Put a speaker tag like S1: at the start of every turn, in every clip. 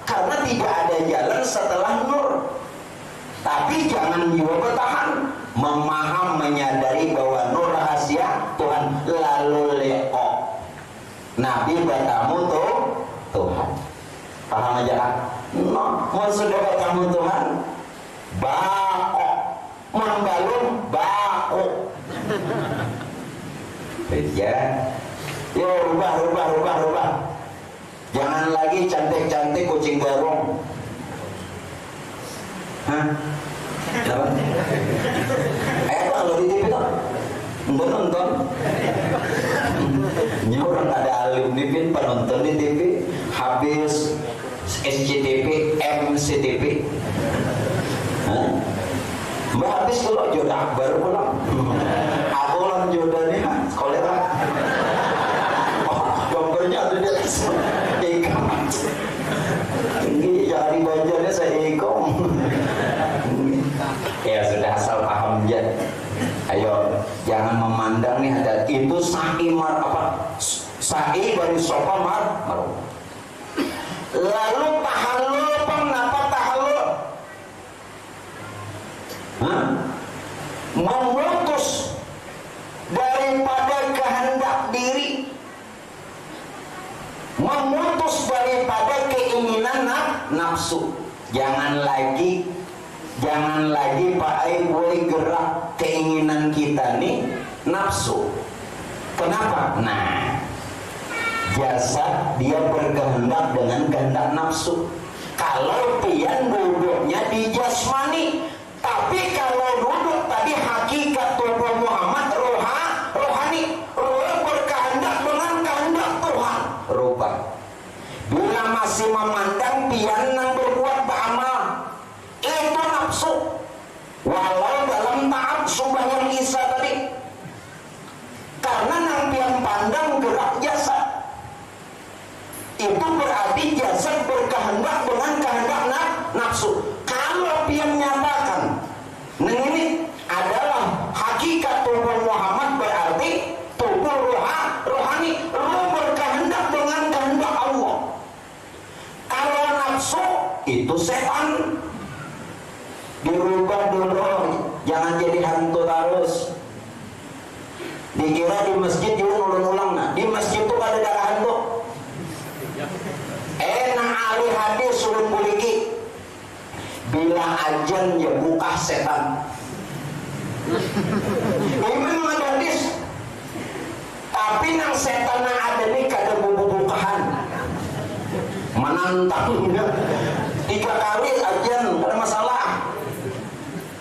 S1: karena tidak ada jalan setelah nur. Tapi jangan jiwa bertahan, memaham, menyadari bahwa nur rahasia Tuhan. Lalu leo Nabi bertamu tuh Tuhan. Paham aja kan? No, maksudnya bertamu Tuhan bako membalun bako. Ya, yo rubah. Jangan lagi cantik-cantik kucing garung. Hah? Apa? Kalau di TV tuh nonton. Ini orang ada alumni pin penonton di TV, habis SCTV, MCTV. Hah? Mbak habis kalau jodoh baru pulang. Aku ulang jodohnya kolera. Gambarnya ada di atas ikam. Ini jari banjarnya saya ikam. Ya sudah, asal paham aja. Ayo, jangan memandang nih ada itu sa'i mar apa? Sa'i dari sofa maruf. Lalu tahallul, kenapa tahallul? Memutus daripada kehendak diri, memutus daripada keinginan nafsu. Jangan lagi Pak Ai boleh gerak keinginan kita nih nafsu. Kenapa? Nah, jasad dia berkehendak dengan kehendak nafsu. Kalau pian duduknya di jasmani, tapi kalau duduk tadi hakikat tubuh Muhammad rohani, roh berkehendak dengan kehendak Tuhan. Rubah. Bila masih memandang pian yang berbuat beramal, itu nafsu. Walau dalam tahap sembahyang Isya tadi, karena yang pian pandang gerak jasad, itu berarti jasad berkehendak dengan kehendak nafsu. Kalau pian nyatakan, nah ini adalah hakikat tubuh Muhammad, berarti tubuh rohani, roh berkehendak dengan kehendak Allah. Kalau nafsu itu setan. Dirubah dulu, jangan jadi hantu terus. Dikira di masjid juga ulang-ulang. Nah, di masjid itu ada darah hantu. Nah ahli hadis suruh kuliki, bila ajan ya buka setan. Ini memang ada hadis. Tapi nang setan yang ada nih kada bubukahan, menantang 3 kali ajan ada masalah.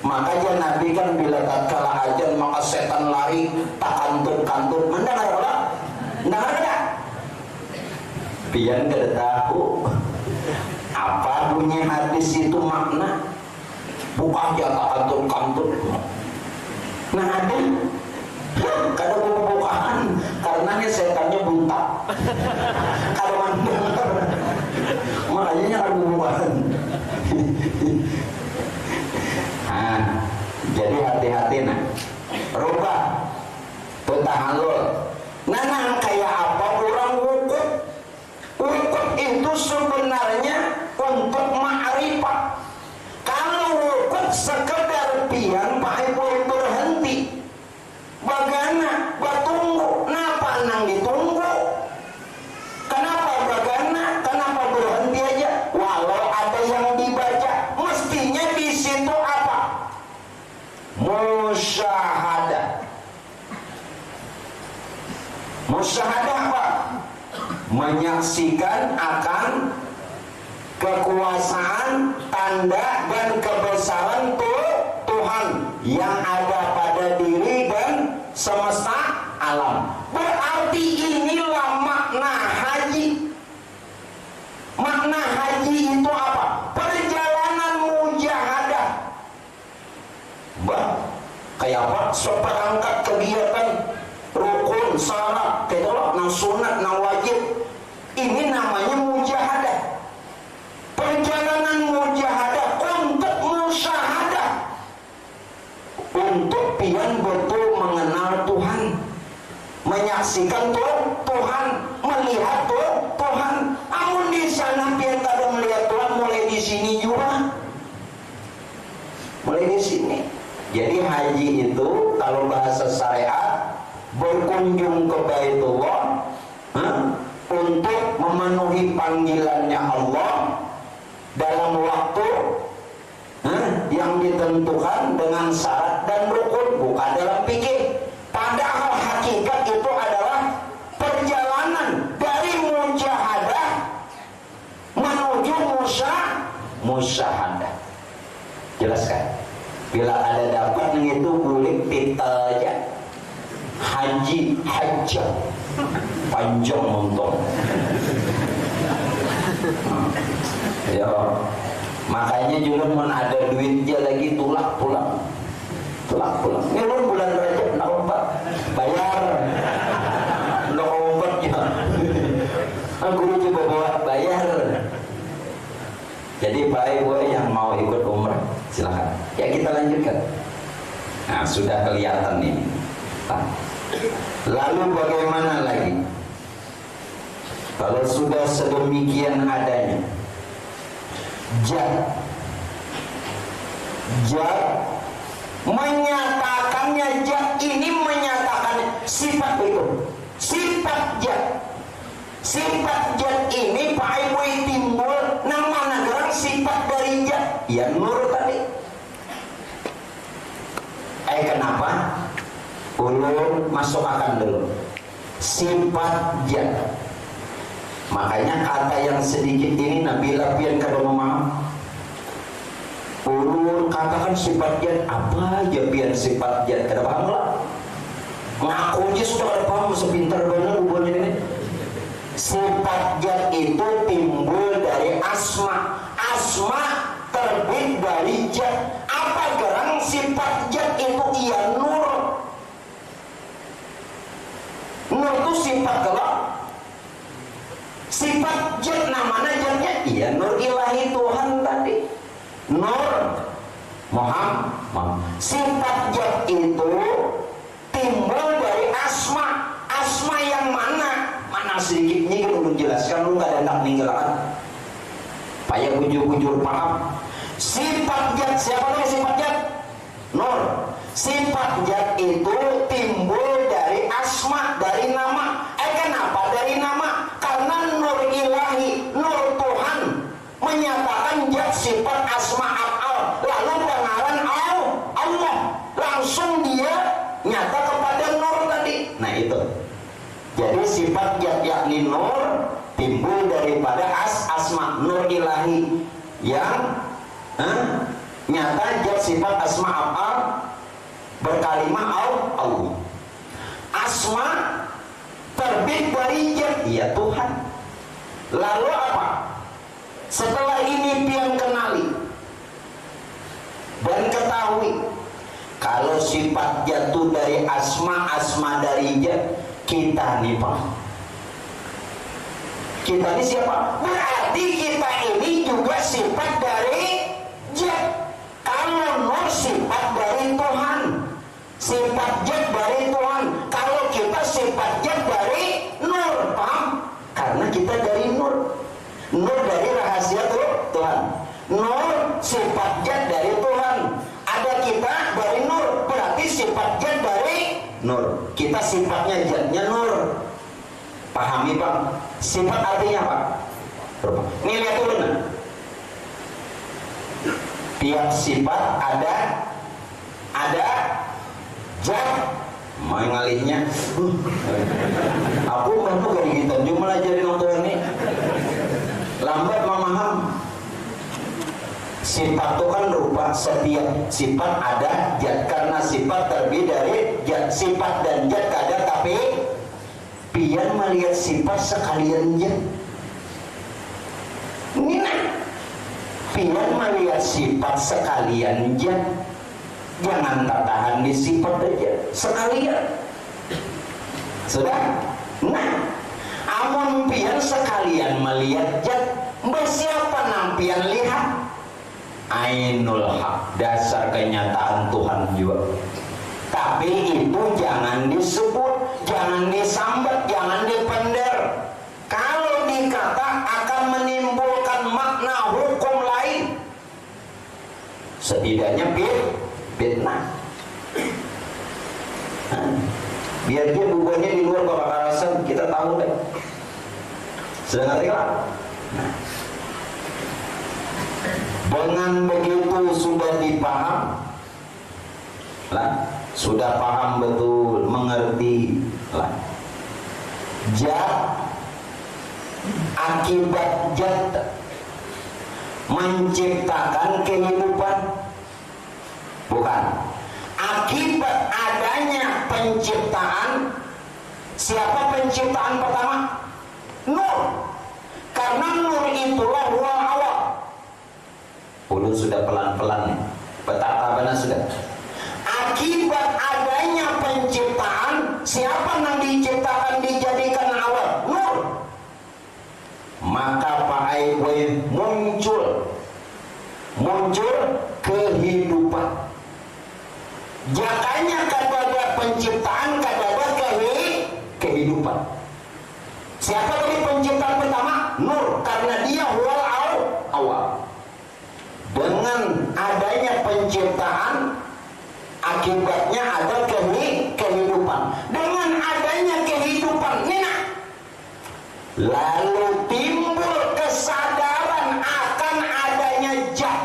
S1: Makanya Nabi kan bila tatkala ajan maka setan lari tak kantuk. Mendengar apa? Mendengar tidak? Pian kada tahu apa bunyi hadis itu makna. Bukan aja tak kantuk. Nah ada kada bukaan karenanya setannya buta. Kada mendengar. Makanya kada bukaan. Nah, jadi hati-hati nah. Rubah tahallul. Nah, kayak apa orang wukuf? Wukuf itu sebenarnya untuk ma'rifat. Kalau wukuf sekedar pian Pak Ibu berhenti. Bagaimana? Bertunggu. Kenapa nang ditunggu? Kenapa bagaimana? Kenapa berhenti aja? Walau ada yang dibaca, mestinya di situ apa? Musyahadah apa? Menyaksikan akan kekuasaan, tanda dan kebesaran Tuhan yang ada pada diri dan semesta alam. Berarti inilah makna haji. Makna haji itu apa? Perjalanan mujahadah. Kayak apa? Seperangkat kegiatan rukun, syarat, nang sunat, nang wajib. Ini namanya mujahadah. Perjalanan mujahadah untuk musyahadah, untuk pian betul mengenal Tuhan, menyaksikan Tuhan, melihat Tuhan. Amun di sana pian tak ada melihat Tuhan, sini juga. Mulai di sini. Jadi haji itu kalau bahasa syariat berkunjung ke Baitullah untuk memenuhi panggilannya Allah dalam waktu yang ditentukan dengan syarat dan rukun, bukan dalam fikih. Padahal hakikat itu adalah perjalanan dari mujahadah menuju musyahadah. Jelaskan. Bila ada dapat itu kulit pita aja. Haji hajjah panjang montong. Ya, makanya juga mun ada duitnya lagi tulak pulang. Ini bulan Rajab nak obat bayar. Nak obatnya. Guru coba bawa bayar. Jadi baik yang mau ikut umrah silakan. Ya kita lanjutkan. Nah sudah kelihatan nih. Lalu bagaimana lagi? Kalau sudah sedemikian adanya, jad menyatakannya, jad ini menyatakan sifat itu, sifat jad. Sifat jad ini Pak Ibu timbul nama negara sifat dari jad, ya nur tadi. Kenapa? Ulun masukkan dulu sifat jad. Makanya kata yang sedikit ini Nabila pian kada memaham. Ulun katakan sifat jad apa aja pian sifat jad kada paham lah. Ngaku aja sudah kada paham sepintar benar hubungan ini. Sifat jad itu timbul dari asma. Asma terbit dari jad. Apa gerang sifat jad itu? Iya nur. Nur itu sifat gelap. Sifat jad namanya jadnya iya nur ilahi Tuhan tadi. Nur Muhammad. Sifat jad itu timbul dari asma. Asma yang mana? Mana sedikitnya kita belum jelaskan, lu gak ada nak meninggalkan. Payah bujur-bujur paham. Sifat jad, siapa lagi sifat jad? Nur. Sifat jad itu timbul dari asma, dari nama. Kenapa dari nama? Karena nur ilahi, nur Tuhan menyatakan jad sifat asma af'al. Lalu pengaran Allah. Langsung dia nyata kepada nur tadi. Nah itu. Jadi sifat jad yakni nur timbul daripada asma nur ilahi yang nyata jad sifat asma af'al berkalimah Allah. Asma terbit dari jad ya Tuhan. Lalu apa? Setelah ini pian kenali dan ketahui kalau sifat jatuh dari asma dari jad, kita nih Pak. Kita ini siapa? Berarti kita ini juga sifat dari jad. Kalau nur sifat dari Tuhan, sifat jad dari Tuhan. Kalau kita sifat jad dari nur, paham? Karena kita dari nur. Nur dari rahasia Tuhan. Nur sifat jad dari Tuhan. Ada kita dari nur, berarti sifat jad dari nur. Kita sifatnya jadnya nur. Pahami Pak? Sifat artinya apa? Ini lihat dulu nah. Tiap sifat ada jad. Mau ngalihnya aku baru gak digitan cuma belajar nonton ini lambat memaham. Sifat itu kan rupa setiap sifat ada jad, karena sifat terbit dari jad. Sifat dan jad ada, tapi pian melihat sifat sekalian jad. Ini nah, pian melihat sifat sekalian jad. Jangan tertahan di sifat aja sekalian. Sudah? Nah, amun pian sekalian melihat jad, siapa nampian lihat? Ainul haq, dasar kenyataan Tuhan juga. Tapi itu jangan disebut, jangan disambat, jangan dipender. Kalau dikata akan menimbulkan makna hukum lain. setidaknya fitnah. Biar dia bubuhnya di luar bapak karasan, kita tahu deh. Sudah ngerti lah? Dengan begitu sudah dipaham lah, sudah paham betul, mengerti lah. Jat, akibat jat menciptakan kehidupan, bukan. Akibat adanya penciptaan, siapa penciptaan pertama? Nur. Karena nur itulah ruang awal. Ulun sudah pelan-pelan nih, petata benar sudah. Akibat adanya penciptaan, siapa yang diciptakan dijadikan awal? Nur. Maka Pak Aiboy muncul kehidupan. Jakanya kadada penciptaan, kadada kehidupan. Siapa tadi penciptaan pertama? Nur, karena dia huwal awal. Dengan adanya penciptaan, akibatnya ada kehidupan. Dengan adanya kehidupan, Nina, lalu timbul kesadaran akan adanya jat.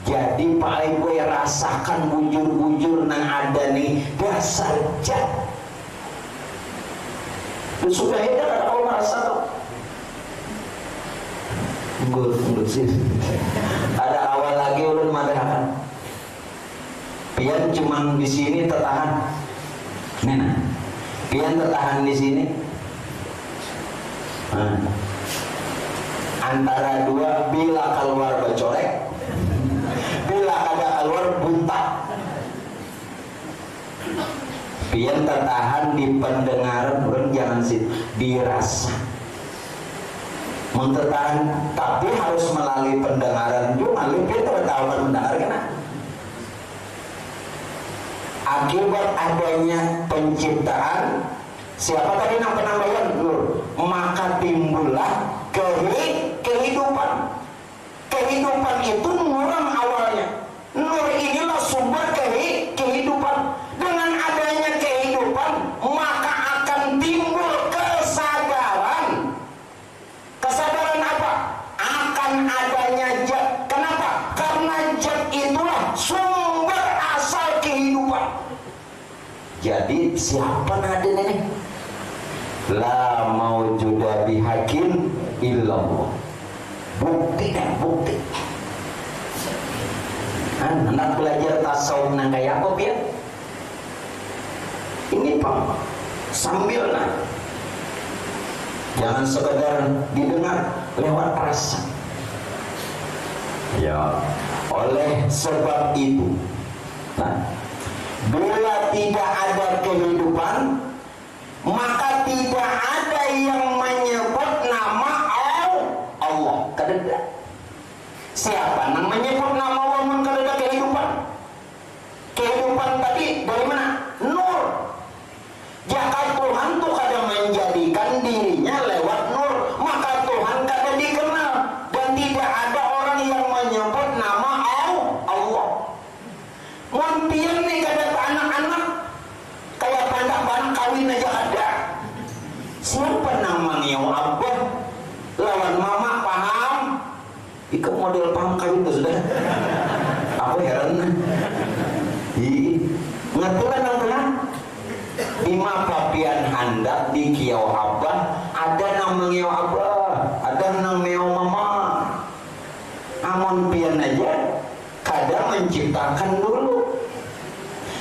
S1: Jadi Pak Aiboy rasakan bujur-bujur nang ada nih dasar jat. Sudah ada kau merasa tuh. Tunggu sih. Ada awal lagi ulun madahakan. Pian cuman di sini tertahan. Nena, pian tertahan di sini. Antara dua, bila keluar becorek, bila ada keluar buntak. Pian tertahan di pendengaran, orang jangan sih dirasa. Tertahan, tapi harus melalui pendengaran juga. Lalu pian tertahan mendengar kena. Akibat adanya penciptaan, siapa tadi yang penambahan? Nur. Maka timbullah kehidupan. Kehidupan itu nur awalnya. Nur inilah sumber kehidupan. Dengan adanya kehidupan, maka akan timbul kesadaran. Kesadaran apa? Akan adanya jat. Kenapa? Karena jat itulah sumber asal kehidupan. Jadi siapa nada ini? La maujuda bihakin illallah. Bukti dan bukti. Anak belajar tasawuf nang kayak apa ya? Ini Pak, sambil nah. Jangan sekedar didengar lewat rasa. Ya, oleh sebab itu, nah, bila tidak ada kehidupan, maka tidak ada yang menyebut nama Allah. Kededa. Siapa yang menyebut nama Allah kededa kehidupan? Kehidupan tadi dari mana? Nur. Jika Tuhan tuh kadang menjadikan dirinya lewat nur, maka Tuhan kadang dikenal dan tidak ada orang yang menyebut nama Allah. Mungkin nih kadang anak-anak kayak banyak kawin aja ada. Siapa namanya Abah? Lawan mama paham? Ikut model paham kawin tuh sudah. Aku heran. Ngerti kan nang Lima papian handap di kiau Abah, ada namanya Abah, ada namanya mama. Amun pian aja kadang menciptakan dulu.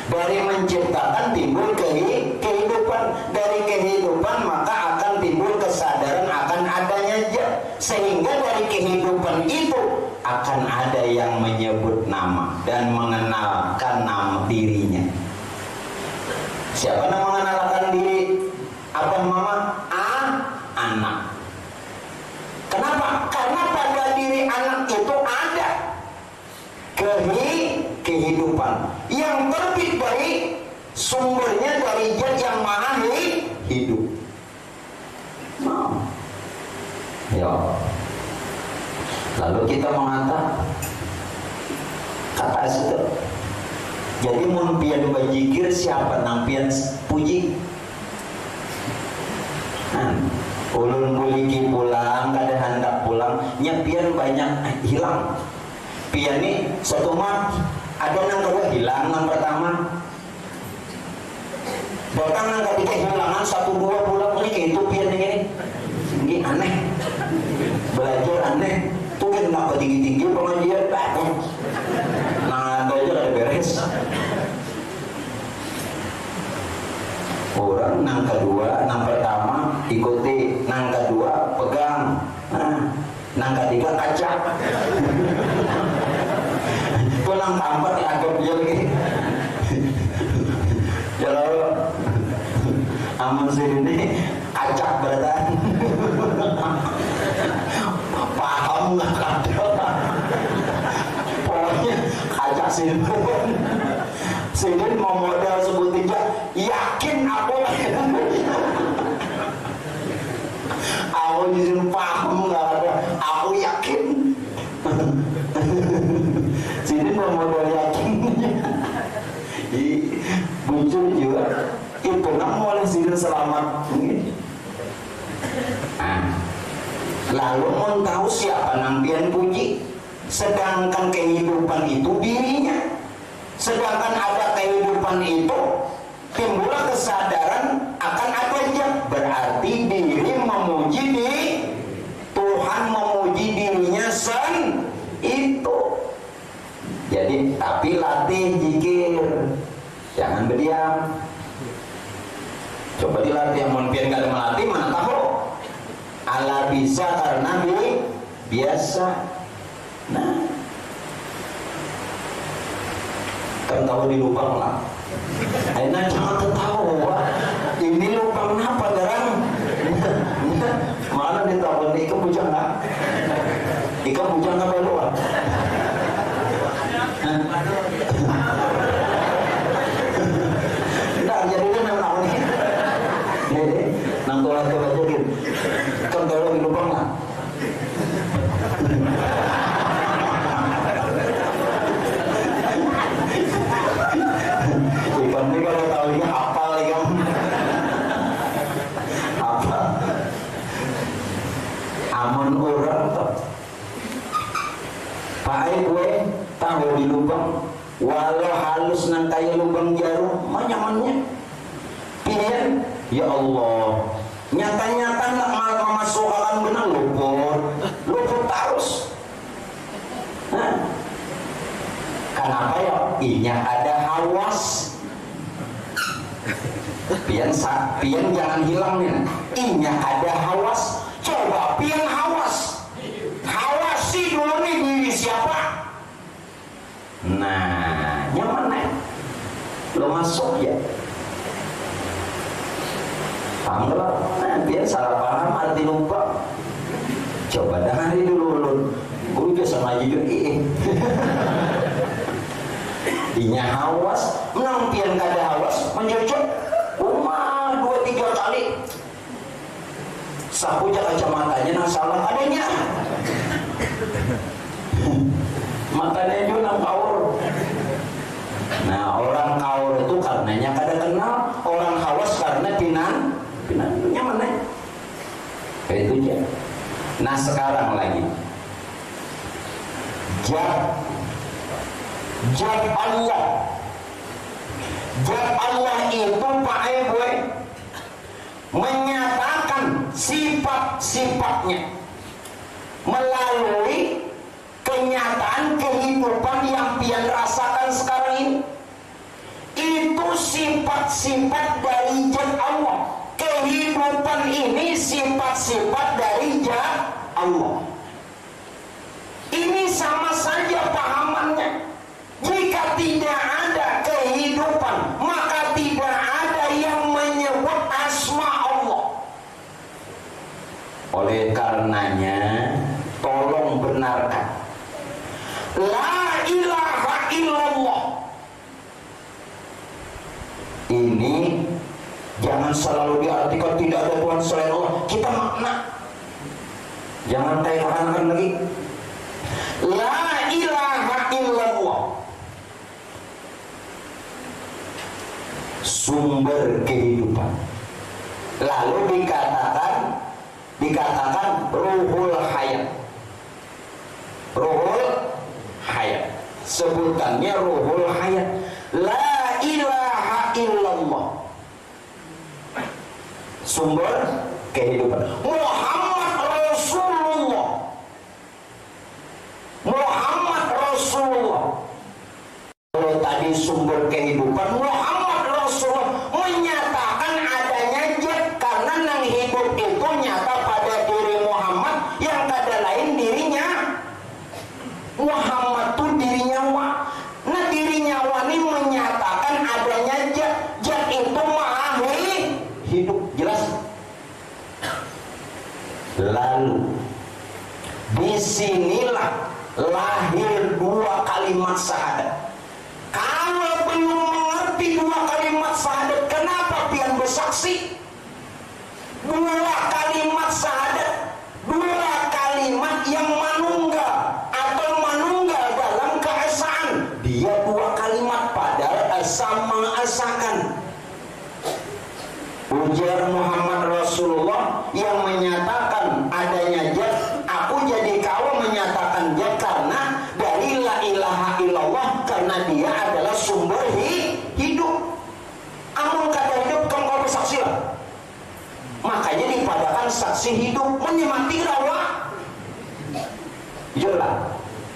S1: Dari menciptakan timbul kehidupan. Dari kehidupan maka akan timbul kesadaran akan adanya jat. Sehingga dari kehidupan itu akan ada yang menyebut nama dan mengenalkan nama dirinya. Siapa yang mengenalkan diri? Apa mama? Anak. Kenapa? Karena pada diri anak itu ada kehidupan yang terbit dari sumbernya dari zat yang maha hidup. Ya. Lalu kita mengatakan kata itu. Jadi mun pian bajikir siapa nang pian puji. Ulun muliki pulang, kada hendak pulang, nyepian banyak hilang. Pian ni satu mat ada nang kedua hilang, nang pertama. Bahkan nang ketiga hilangan 1-2 pulang ini itu pian ini aneh. Belajar aneh. Tuh kan kenapa tinggi-tinggi pengajian datang. Nah, ada aja ada beres. Orang nang kedua, nang pertama ikuti, nang kedua pegang, nang ketiga kacak. Pulang keempat dianggap dia lagi. Kalau amun sini kacak beratan. Paham nggak ada? Pokoknya kacak sini. Sini mau modal sebut tiga, yakin aku aku disini paham nggak ada, aku yakin. Sini mau modal yakin. Muncul juga itu nang oleh sini selamat. Lalu mau tahu siapa nampian puji, sedangkan kehidupan itu dirinya. Sedangkan ada kehidupan itu timbullah kesadaran akan adanya, berarti diri memuji diri, Tuhan memuji dirinya itu. Jadi tapi latih zikir, jangan berdiam. Coba dilatih, yang pian gak melatih mana tahu. Ala bisa karena biasa. Nah, kan tahu di lubang lah. Enak jangan ketawa. Ini lubang apa garang? Mana dia tahu ini ikan bujang nggak? Ikan bujang nggak berdoa? Tidak jadi kan nama ini. Jadi nang tolak ke bajakin. Kan tahu di lubang lah. Ikan ini kalau tahu ini hafal ikan. Apa? Amun orang tuh. Pakai gue tahu di lubang, walau halus nang kayak lubang jarum, nyamannya. Pilihan, ya Allah. Nyata-nyata nak memasukkan benar luput terus. Kenapa ya? Inya ada hawas. Pian jangan hilang nih. Inya ada hawas. Coba pian hawas. Hawasi dulu nih diri siapa? Nah, nyaman nih. Lo masuk ya. Paham gak? Nah, pian salah paham arti lupa. Coba dengerin dulu lo. Gue juga sama aja juga. Inya hawas, menampian kada hawas, menjojok rumah 2-3 kali. Sapu kacamatanya nang salah adanya. Matanya juga nang kaur. Nah, orang kaur itu karenanya kada kenal, orang hawas karena pinannya mana? Itu aja. Nah, sekarang lagi. Zat Allah. Zat Allah itu Pak Eboy menyatakan sifat-sifatnya melalui kenyataan kehidupan yang pian rasakan sekarang ini. Itu sifat-sifat dari zat Allah. Kehidupan ini sifat-sifat dari zat Allah. Ini sama saja pahamannya. Jika tidak ada kehidupan, maka tidak ada yang menyebut asma Allah. Oleh karenanya, tolong benarkan La ilaha illallah. Ini jangan selalu diartikan tidak ada Tuhan selain Allah. Kita makna. Jangan tahan lagi. La ilaha illallah. sumber kehidupan. Lalu dikatakan ruhul hayat. Ruhul hayat. Sebutannya ruhul hayat. La ilaha illallah. Sumber kehidupan. Muhammad Rasulullah. Muhammad Rasulullah. Kalau tadi sumber kehidupan, Muhammad Rasulullah menyatakan adanya zat, karena nang hidup itu nyata pada diri Muhammad, yang kada lain dirinya Muhammad tuh dirinya wa. Nah dirinya wa ini menyatakan adanya zat. Zat itu maha hidup, jelas. Lalu disinilah lahir dua kalimat syahadat. Kalau belum mengerti dua kalimat syahadat, kenapa pian bersaksi? Dua kalimat syahadat, dua kalimat yang manunggal atau manunggal dalam keesaan. Dia dua kalimat padahal sama asakan. Ujar Muhammad Rasulullah yang menyatakan adanya zat, aku jadi kau menyatakan zat karena dari la ilaha illallah, karena dia adalah sumber hidup. Amun kata hidup kamu kau bersaksi lah. Makanya dipadakan saksi hidup menyemati rawa. Jelas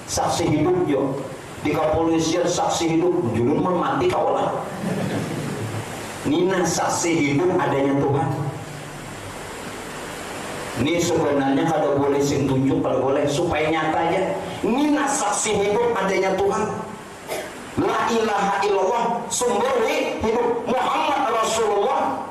S1: saksi hidup yo. Di kepolisian saksi hidup julun mati kau lah. Nina saksi hidup adanya Tuhan. Ini sebenarnya kalau boleh sing tunjuk, kalau boleh supaya nyata aja. Nina saksi hidup adanya Tuhan. La ilaha illallah sumber hidup. Muhammad Rasulullah.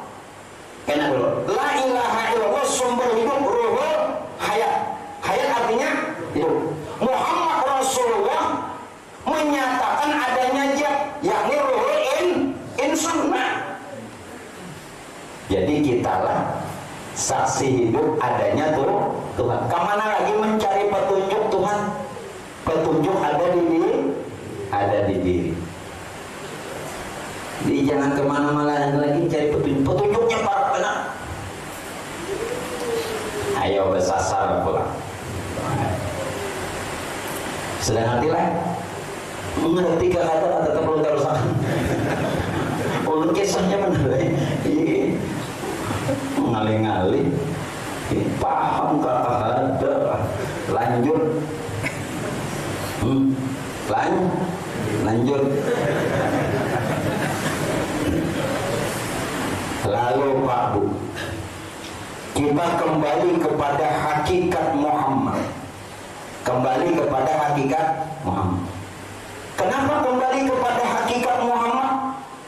S1: Enak dulu. La ilaha illallah sumber hidup, ruhul hayat. Hayat artinya hidup. Muhammad Rasulullah menyatakan adanya zat, yakni ruhul insan. Jadi kitalah saksi hidup adanya Tuhan. Kemana lagi mencari petunjuk Tuhan? Petunjuk ada di diri, ada di diri. Jadi jangan kemana-mana lagi cari petunjuk. Petunjuknya para penak. Ayo bersasar pulang. Sedang hatilah mengerti kata-kata tetap belum terusan. Ulun kisahnya benar. Iya. Ngalih-ngalih paham kata ada lanjut lanjut. Lalu Pak Bu, kita kembali kepada hakikat Muhammad. Kembali kepada hakikat Muhammad. Kenapa kembali kepada hakikat Muhammad?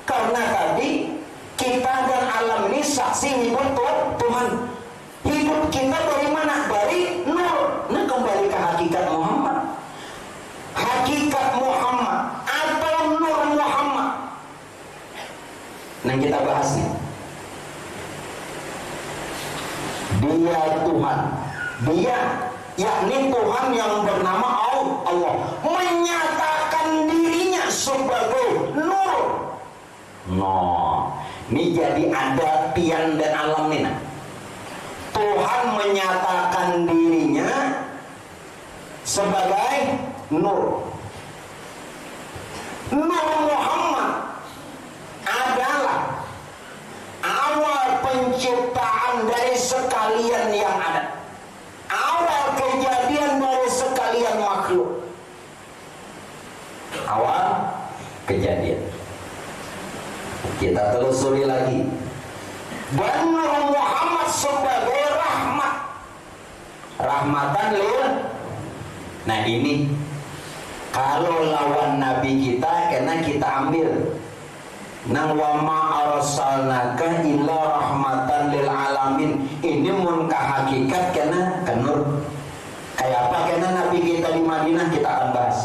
S1: Karena tadi kita dan alam ini saksi hidup Tuhan. Hidup kita dari mana? Dari nur. Nah kembali ke hakikat Muhammad. Hakikat Muhammad atau nur Muhammad. Nah kita bahas nih. Dia Tuhan. Dia yakni Tuhan yang bernama Allah. Menyatakan dirinya sebagai nur. Ini jadi ada pian dan alam ini. Tuhan menyatakan dirinya sebagai nur. Nur Muhammad adalah awal penciptaan dari sekalian yang ada. Awal kejadian dari sekalian makhluk. Awal kejadian. Kita telusuri lagi. Dan Nur Muhammad sebagai rahmat. Rahmatan lil. Nah ini kalau lawan Nabi kita, karena kita ambil nang wa ma arsalnaka illa rahmatan lil alamin. Ini mun ka hakikat karena kenur. Kayak apa karena Nabi kita di Madinah kita akan bahas.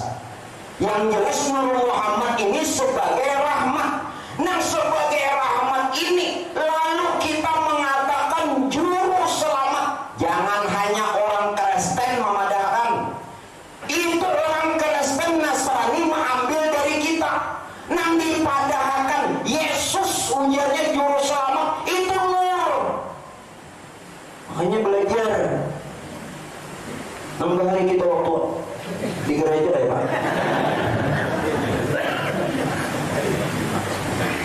S1: Yang jelas Nur Muhammad ini sebagai rahmat. Nah sebagai rahmat ini lalu kita mengatakan juru selamat. Jangan hanya orang Kristen memadahkan. Itu orang Kristen Nasrani mengambil dari kita. Nanti padahal Yesus ujarnya juru selamat itu nur. Makanya belajar. 6 hari kita waktu di gereja ya Pak.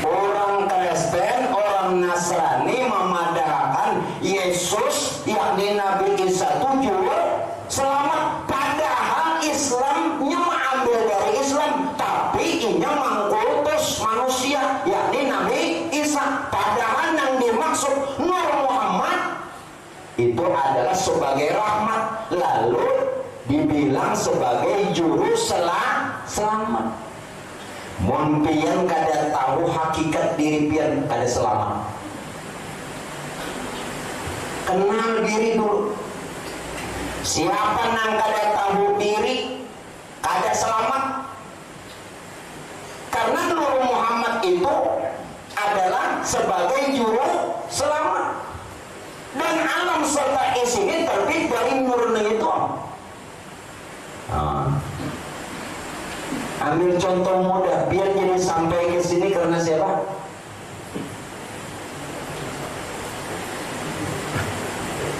S1: Orang Kristen, orang Nasrani memadahkan Yesus yakni Nabi Isa itu juru selamat, padahal Islamnya mengambil dari Islam, tapi inya mengkultus manusia yakni Nabi Isa. Padahal yang dimaksud Nur Muhammad itu adalah sebagai rahmat, lalu dibilang sebagai juru selamat. Mun pian kada tahu hakikat diri pian kada selamat. Kenal diri dulu. Siapa nang kada tahu diri kada selamat. Karena Nur Muhammad itu adalah sebagai juru selamat. Dan alam serta isinya terbit dari nurnya itu. Ambil contoh mudah biar jadi sampai ke sini karena siapa?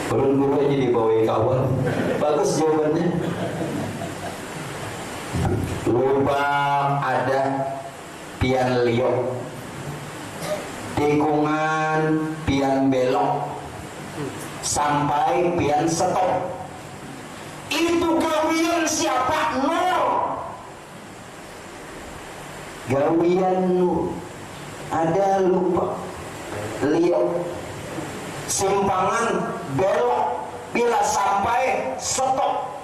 S1: Guru aja dibawain kawan. Bagus jawabannya. Lubang ada pian liok, tikungan pian belok, sampai pian stop. Itu gawian siapa? Nur. Gawian nur. Ada lupa liok, simpangan belok, bila sampai stop.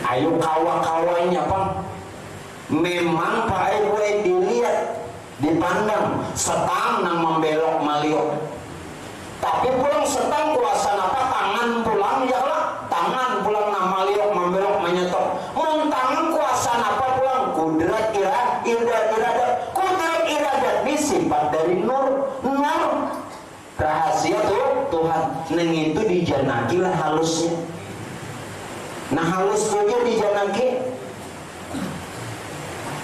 S1: Ayo kawa-kawanya Pak. Memang Pak RW dilihat, dipandang setang nang membelok maliok. Tapi pulang setang kuasa apa tangan pulang ya lah, tangan pulang nama liok membelok menyetop. Mun tangan kuasa apa pulang kudrat iradat. Kudrat iradat ini sifat dari nur. Rahasia tuh Tuhan. Neng itu dijanaki lah halusnya. Nah halus saja dijanaki.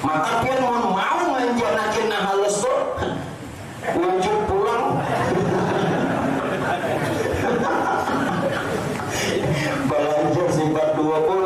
S1: Maka pian mau menjanaki nah halus tuh wujud pulang. Belajar sifat 20